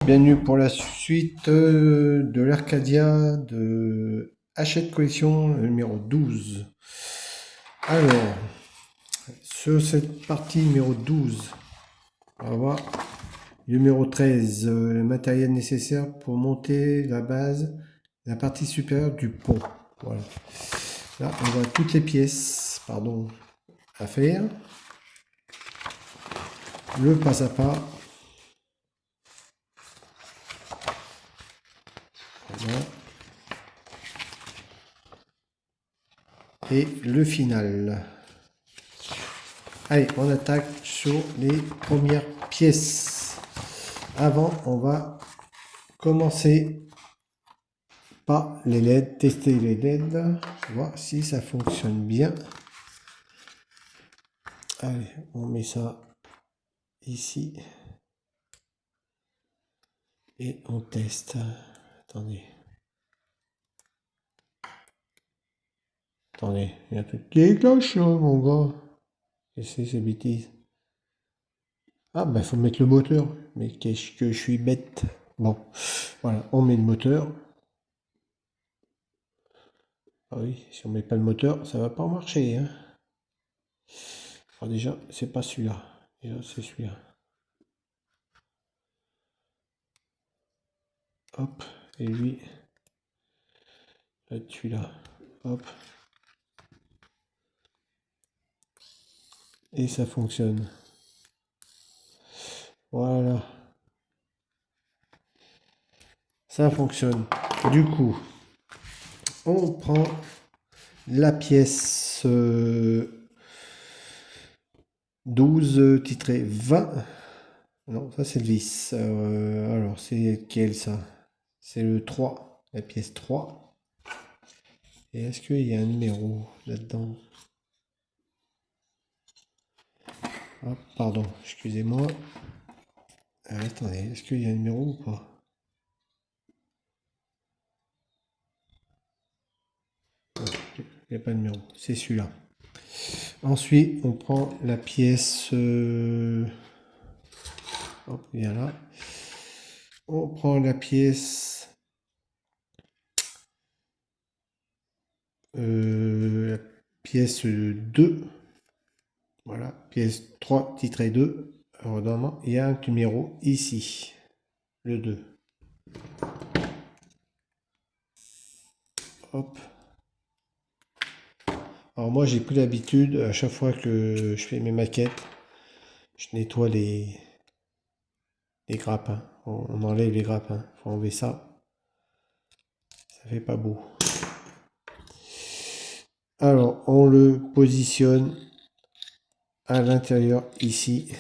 bienvenue pour la suite de l'Arcadia de Hachette Collection numéro 12. Alors, sur cette partie numéro 12, on va voir numéro 13, le matériel nécessaire pour monter la base, la partie supérieure du pont. Voilà. Là, on voit toutes les pièces, à faire. Le pas à pas. Voilà. Et le final. Allez, on attaque sur les premières pièces. Avant, on va commencer par les LED, tester les LED, voir si ça fonctionne bien. Allez, on met ça ici. Et on teste. Attendez. Attendez, il y a un truc qui cloche, mon gars. Qu'est-ce que c'est ces bêtises? Ah, ben, faut mettre le moteur. Mais qu'est-ce que je suis bête. Bon, voilà, on met le moteur. Ah oui, si on met pas le moteur, ça va pas marcher, hein. Alors déjà, c'est pas celui-là. Déjà, c'est celui-là. Hop, et lui, celui-là. Hop. Et ça fonctionne. Voilà. Ça fonctionne. Du coup, on prend la pièce 12 titrée 20. Non, ça c'est le vis. Alors, c'est lequel ça? C'est le 3, la pièce 3. Et est-ce qu'il y a un numéro là-dedans? Ah, pardon, excusez-moi. Attendez, est-ce qu'il y a un numéro ou pas? Il n'y a pas de numéro, c'est celui-là. Ensuite, on prend la pièce... hop, viens là. On prend la pièce... la pièce 2. Voilà, pièce 3, titrée 2. Alors, normalement, il y a un numéro ici. Le 2. Hop. Alors moi, j'ai pris l'habitude, à chaque fois que je fais mes maquettes, je nettoie les grappins. On enlève les grappins. Faut enlever ça. Ça fait pas beau. Alors, on le positionne à l'intérieur ici.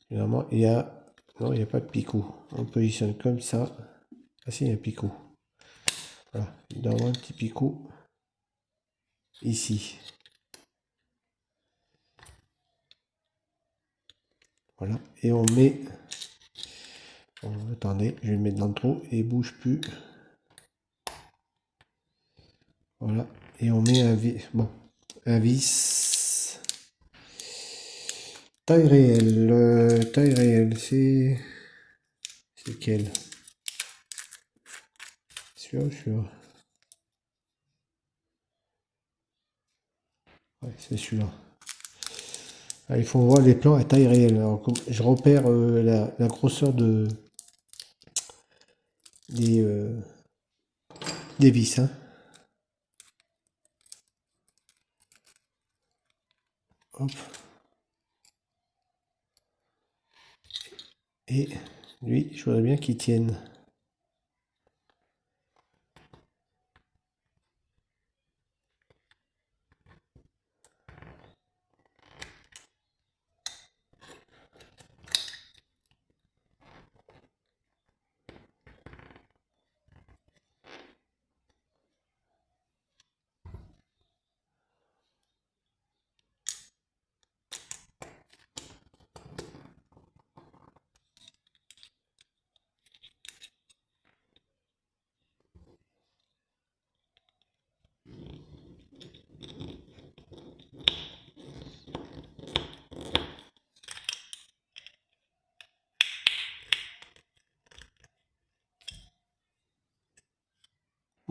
Normalement, il y a... Non, il n'y a pas de picot. On positionne comme ça. Ah si, il y a un picot. Voilà. Il doit y avoir un petit picot ici. Voilà. Et on met... Bon, attendez, je vais le mettre dans le trou et il bouge plus. Voilà. Et on met un vis. Bon. Un vis. Taille réelle. Taille réelle, c'est... C'est quel? Celui-là. Ouais, c'est celui-là. Ah, il faut voir les plans à taille réelle. Alors, je repère la grosseur des, des vis. Hein. Hop. Et lui, je voudrais bien qu'il tienne.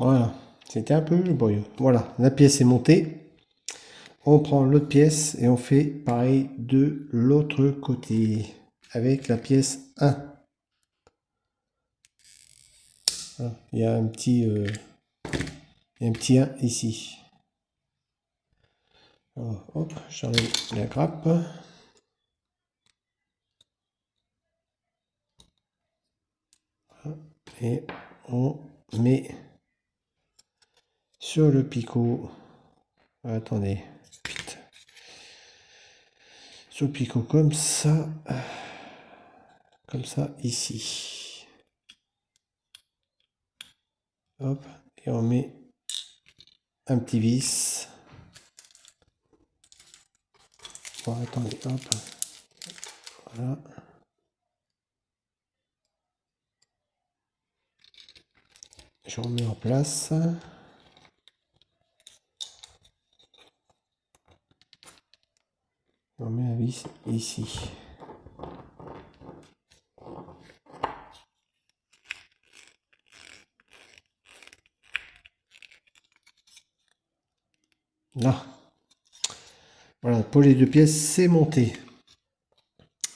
Voilà, c'était un peu laborieux. Voilà, la pièce est montée. On prend l'autre pièce et on fait pareil de l'autre côté avec la pièce 1. Voilà, il y a un petit, il y a un petit 1 ici. Alors, hop, j'enlève la grappe. Et on met sur le picot. Attendez, vite. Sur le picot comme ça ici. Hop, et on met un petit vis. Bon, attendez, hop. Voilà. Je remets en place. On met la vis ici. Là. Voilà, pour les deux pièces, c'est monté.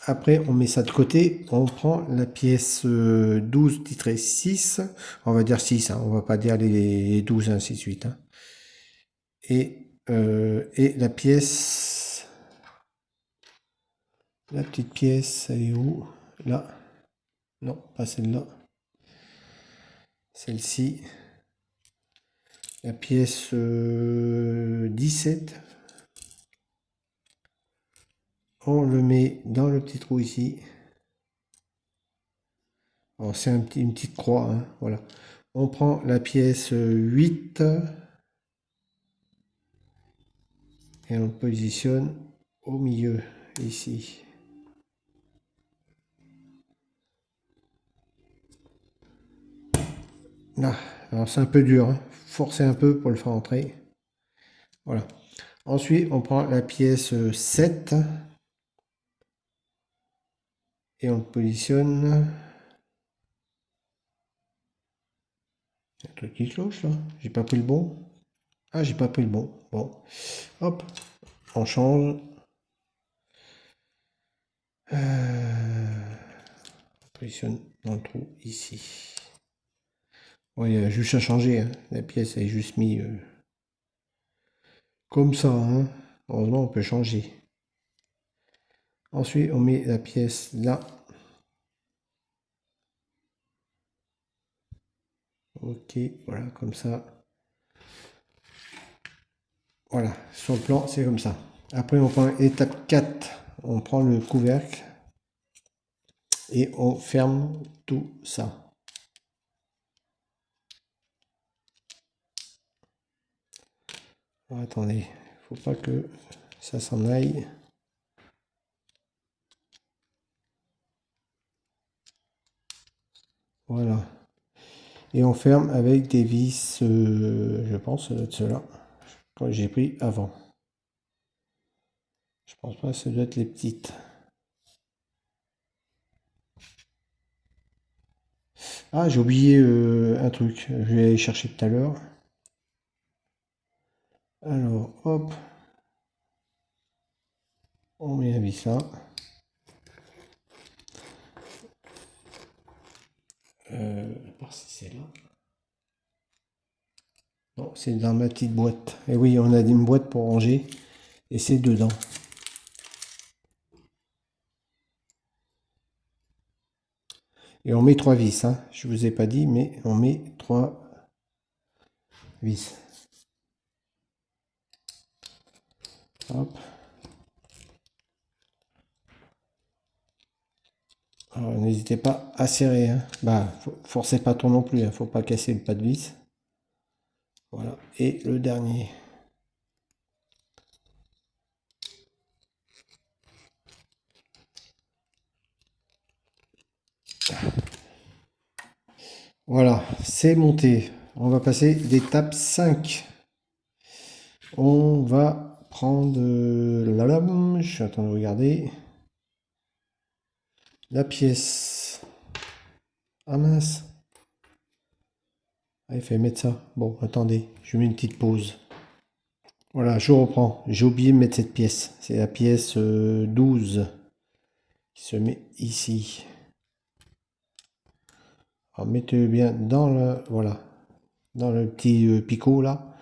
Après, on met ça de côté. On prend la pièce 12 titrée 6. On va dire 6, hein, on va pas dire les 12, ainsi de suite. Hein. Et la pièce... La petite pièce, elle est où? Là. Non, pas celle-là. Celle-ci. La pièce 17. On le met dans le petit trou ici. C'est une petite croix, hein, voilà. On prend la pièce 8 et on le positionne au milieu, ici. Là, alors c'est un peu dur, hein. Forcez un peu pour le faire entrer. Voilà. Ensuite, on prend la pièce 7 et on le positionne. Il y a un truc qui cloche là. J'ai pas pris le bon. Ah, j'ai pas pris le bon. Bon. Hop. On change. On positionne dans le trou ici. Bon, il y a juste à changer. Hein. La pièce est juste mise comme ça. Hein. Heureusement, on peut changer. Ensuite, on met la pièce là. Ok, voilà, comme ça. Voilà, sur le plan, c'est comme ça. Après, on prend étape 4. On prend le couvercle et on ferme tout ça. Alors, attendez, faut pas que ça s'en aille. Voilà. Et on ferme avec des vis, je pense, ça doit être ceux-là, que j'ai pris avant. Je pense pas que ça doit être les petites. Ah, j'ai oublié un truc. Je vais aller chercher tout à l'heure. Alors, hop. On met la vis là. Voir si c'est là. Non, c'est dans ma petite boîte. Et oui, on a une boîte pour ranger. Et c'est dedans. Et on met 3 vis. Hein. Je vous ai pas dit, mais on met 3 vis. Hop. Alors, n'hésitez pas à serrer. Hein. Bah, forcez pas trop non plus. Hein. Faut pas casser le pas de vis. Voilà. Et le dernier. Voilà, c'est monté. On va passer l'étape 5. On va prendre la lame. Je suis en train de regarder. La pièce. Ah mince. il fallait mettre ça. Bon, attendez, je mets une petite pause. Voilà, je reprends. J'ai oublié de mettre cette pièce. C'est la pièce 12 qui se met ici. Alors mettez-le bien dans le, voilà, dans le petit picot là.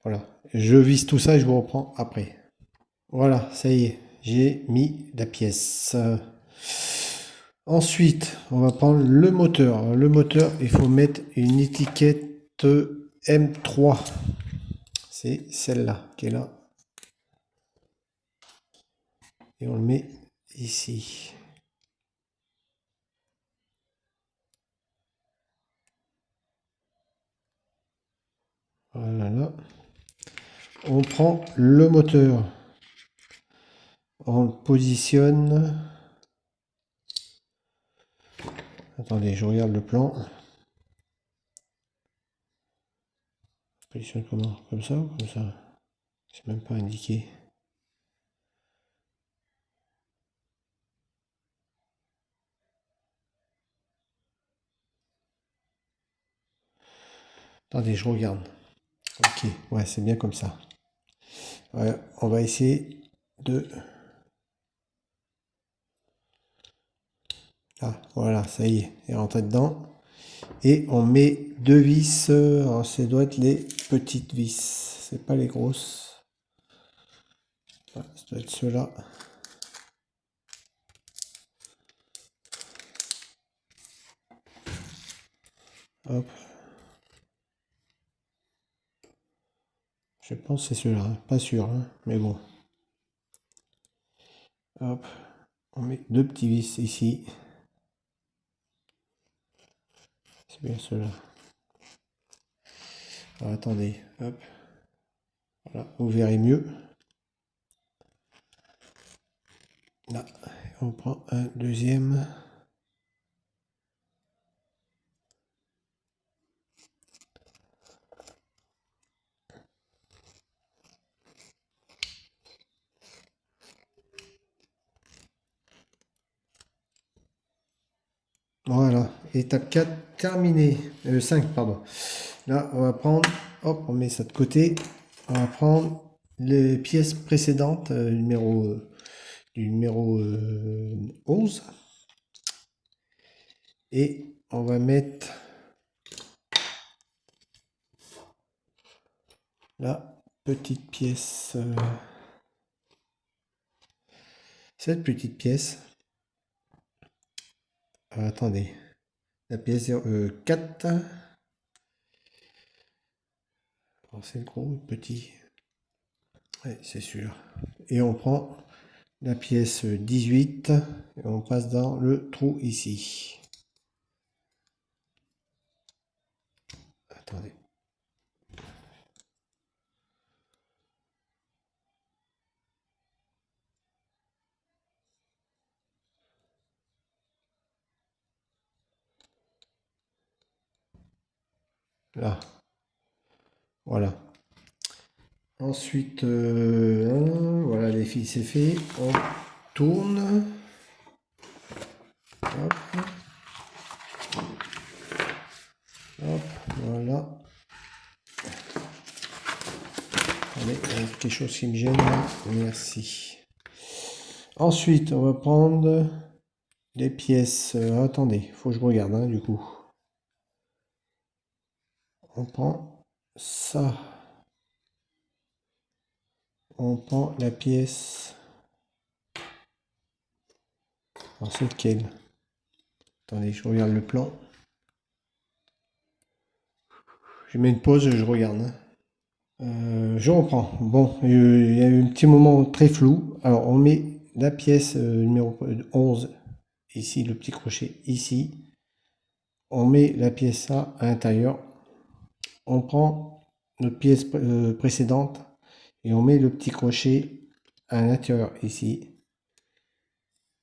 Voilà. Je visse tout ça et je vous reprends après. Voilà, ça y est, j'ai mis la pièce. Ensuite, on va prendre le moteur. Le moteur, il faut mettre une étiquette M3. C'est celle-là qui est là. Et on le met ici. Voilà. On prend le moteur. On le positionne. Attendez, je regarde le plan. Positionne comment? Comme ça ou comme ça? C'est même pas indiqué. Attendez, je regarde. Ok, ouais, c'est bien comme ça. Ouais, on va essayer de... Ah, voilà, ça y est, il est rentré dedans. Et on met deux vis, alors ça doit être les petites vis, c'est pas les grosses. Ah, ça doit être ceux-là. Hop. Je pense que c'est ceux-là, hein. Pas sûr, hein, mais bon. Hop, on met deux petits vis ici. C'est bien ceux-là. Alors, attendez, hop. Voilà, vous verrez mieux. Là, on prend un deuxième. Voilà, étape 4 terminée. 5, pardon. Là, on va prendre, hop, on met ça de côté. On va prendre les pièces précédentes, du numéro 11. Et on va mettre la petite pièce. Cette petite pièce. Attendez. La pièce 4. Oh, c'est le gros, le petit. Ouais, c'est sûr. Et on prend la pièce 18 et on passe dans le trou ici. Attendez. Là. Voilà. Ensuite, voilà, les fils c'est fait. On tourne. Hop. Hop, voilà. Allez, il y a quelque chose qui me gêne là. Merci. Ensuite, on va prendre les pièces. Attendez, il faut que je regarde hein, du coup. On prend ça. On prend la pièce. Alors c'est lequel? Attendez, je regarde le plan. Je mets une pause, je regarde. Hein. Je reprends. Bon, il y a eu un petit moment très flou. Alors on met la pièce numéro 11 ici, le petit crochet ici. On met la pièce A à l'intérieur. On prend notre pièce précédente et on met le petit crochet à l'intérieur ici.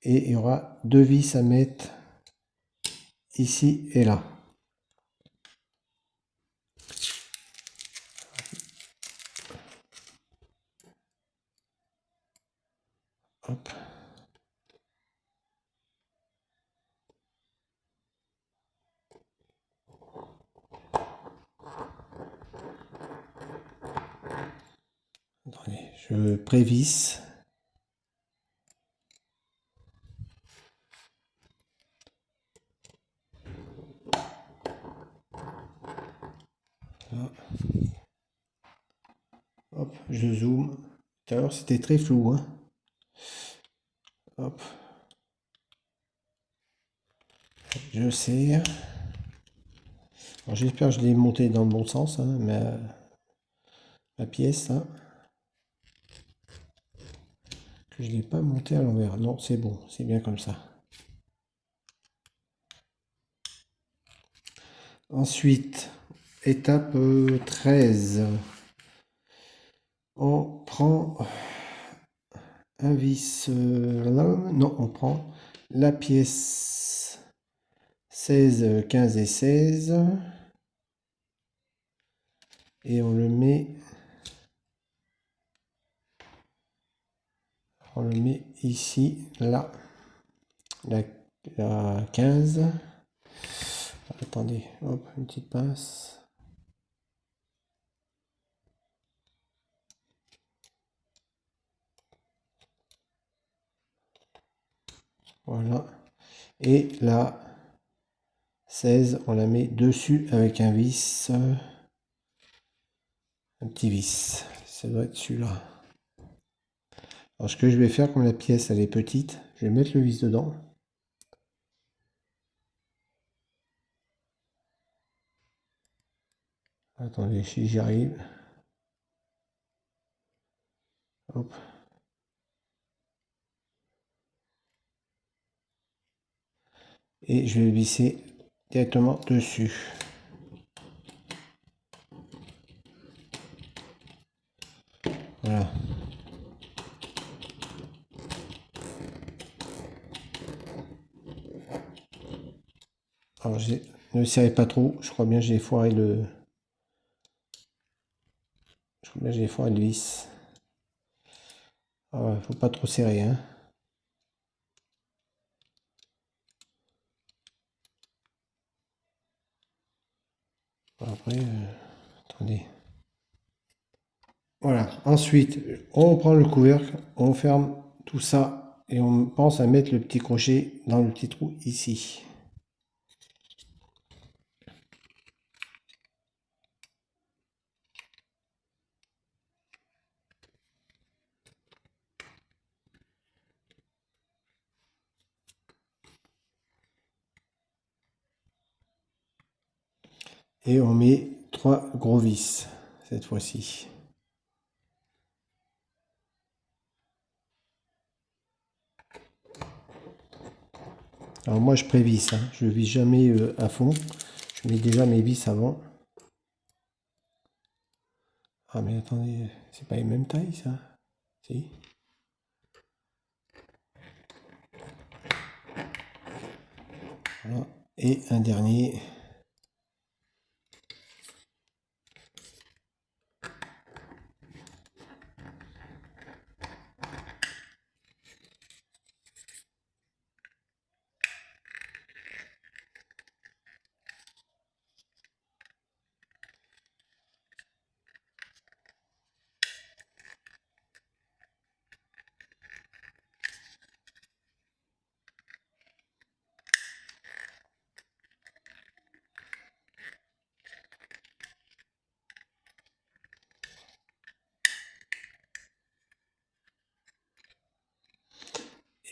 Et il y aura deux vis à mettre ici et là. Hop. Je prévisse. Voilà. Hop, je zoome. Tout à l'heure, c'était très flou, hein. Hop. Je serre. J'espère que je l'ai monté dans le bon sens, hein, ma pièce. Hein. Que je ne l'ai pas monté à l'envers. Non, c'est bon, c'est bien comme ça. Ensuite, étape 13. On prend un vis. Non, on prend la pièce 16, 15 et 16. Et on le met ici, là, la 15. Attendez, hop, une petite pince. Voilà. Et la 16, on la met dessus avec un vis. Un petit vis. Ça doit être celui-là. Alors ce que je vais faire, comme la pièce elle est petite, je vais mettre le vis dedans. Attendez, si j'y arrive. Hop. Et je vais le visser directement dessus. Voilà. Alors ne serrez pas trop, je crois bien que j'ai foiré le. Je crois bien que j'ai foiré le vis. Ah, faut pas trop serrer, hein. Après, attendez. Voilà. Ensuite, on prend le couvercle, on ferme tout ça et on pense à mettre le petit crochet dans le petit trou ici. Et on met 3 gros vis cette fois-ci. Alors moi je prévisse, hein. Je ne visse jamais à fond. Je mets déjà mes vis avant. Ah mais attendez, c'est pas les mêmes tailles ça? Si. Voilà. Et un dernier.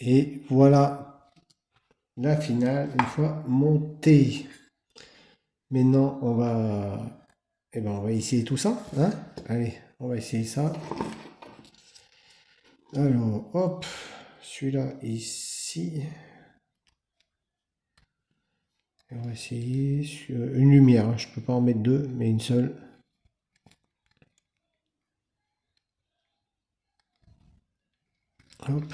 Et voilà la finale une fois montée. Maintenant on va essayer tout ça. Hein. Allez, on va essayer ça. Alors, hop, celui-là ici. Et on va essayer sur une lumière. Hein. Je peux pas en mettre deux, mais une seule. Hop.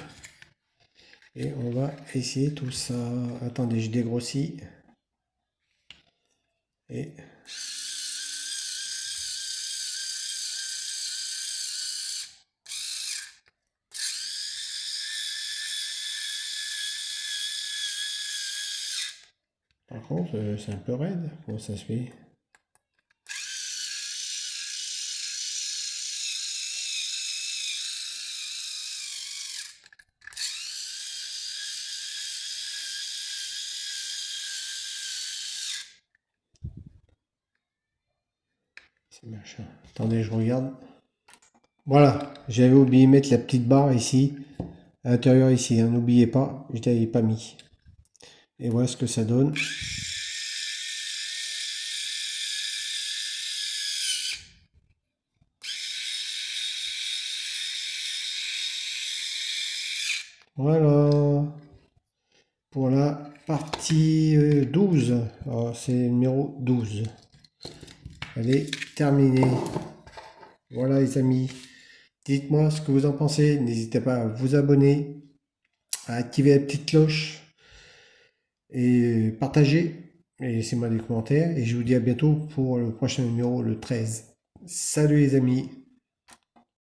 Et on va essayer tout ça. Attendez, je dégrossis. Et par contre, c'est un peu raide. Comment ça se fait? C'est machin. Attendez, je regarde. Voilà, j'avais oublié de mettre la petite barre ici, à l'intérieur ici, hein, n'oubliez pas, je l'avais pas mis. Et voilà ce que ça donne. Voilà, pour la partie 12. Alors, c'est le numéro 12. Elle est terminée. Voilà les amis. Dites-moi ce que vous en pensez. N'hésitez pas à vous abonner, à activer la petite cloche et partager. Et laissez-moi des commentaires. Et je vous dis à bientôt pour le prochain numéro, le 13. Salut les amis.